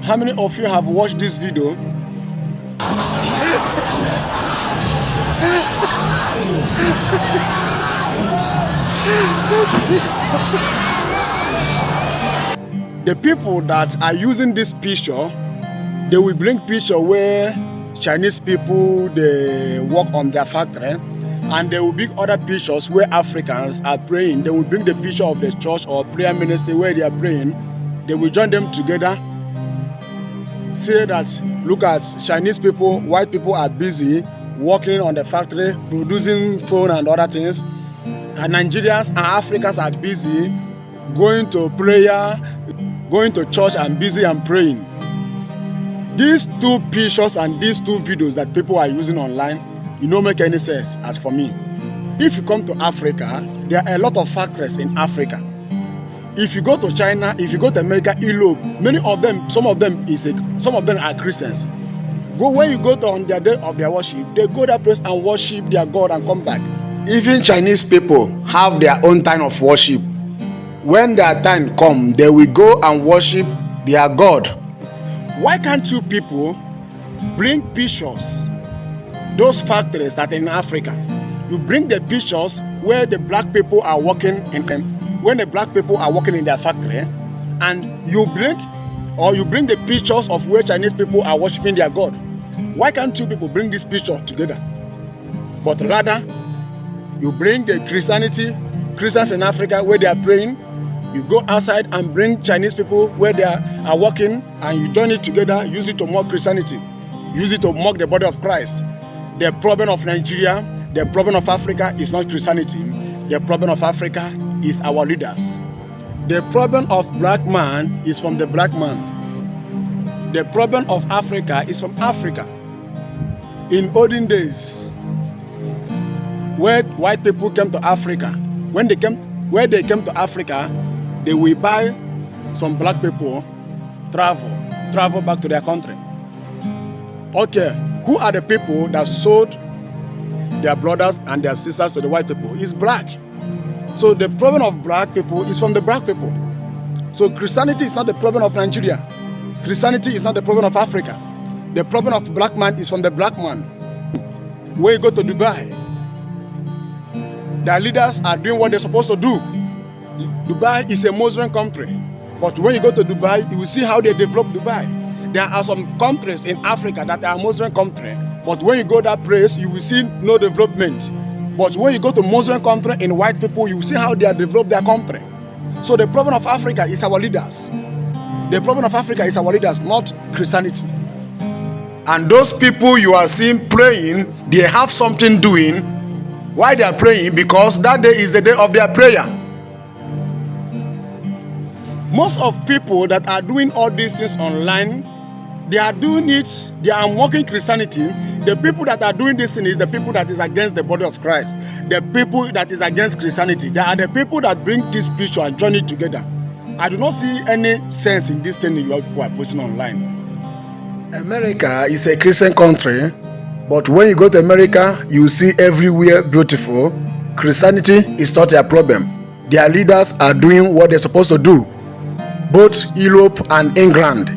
How many of you have watched this video? The people that are using this picture, they will bring picture where Chinese people, they work on their factory, and they will bring other pictures where Africans are praying. They will bring the picture of the church or prayer ministry where they are praying. They will join them together, say that, look at Chinese people, white people are busy working on the factory, producing phone and other things, and Nigerians and Africans are busy going to prayer, going to church and busy and praying. These two pictures and these two videos that people are using online, it don't make any sense as for me. If you come to Africa, there are a lot of factories in Africa. If you go to China, if you go to America, Europe, many of them, some of them are Christians. When you go to on their day of their worship, they go that place and worship their God and come back. Even Chinese people have their own time of worship. When their time comes, they will go and worship their God. Why can't you people bring pictures, those factories that are in Africa? You bring the pictures where the black people are working when the black people are working in their factory, and you bring the pictures of where Chinese people are worshiping their God. Why can't you people bring this picture together? But rather, you bring the Christians in Africa where they are praying. You go outside and bring Chinese people where they are working, and you join it together, use it to mock Christianity, use it to mock the body of Christ. The problem of Nigeria, the problem of Africa is not Christianity. The problem of Africa is our leaders. The problem of black man is from the black man. The problem of Africa is from Africa. In olden days, where white people came to Africa, where they came to Africa, they will buy some black people, travel back to their country. Okay, who are the people that sold their brothers and their sisters to the white people? It's black. So the problem of black people is from the black people. So Christianity is not the problem of Nigeria. Christianity is not the problem of Africa. The problem of black man is from the black man. When you go to Dubai, their leaders are doing what they're supposed to do. Dubai is a Muslim country. But when you go to Dubai, you will see how they develop Dubai. There are some countries in Africa that are Muslim country, but when you go that place, you will see no development. But when you go to Muslim country and white people, you will see how they have developed their country. So the problem of Africa is our leaders. The problem of Africa is our leaders, not Christianity. And those people you are seeing praying, they have something doing. Why they are praying? Because that day is the day of their prayer. Most of people that are doing all these things online, they are doing it, they are mocking Christianity. The people that are doing this thing is the people that is against the body of Christ. The people that is against Christianity. They are the people that bring this picture and join it together. I do not see any sense in this thing you people are posting online. America is a Christian country, but when you go to America, you see everywhere beautiful. Christianity is not their problem. Their leaders are doing what they're supposed to do. Both Europe and England,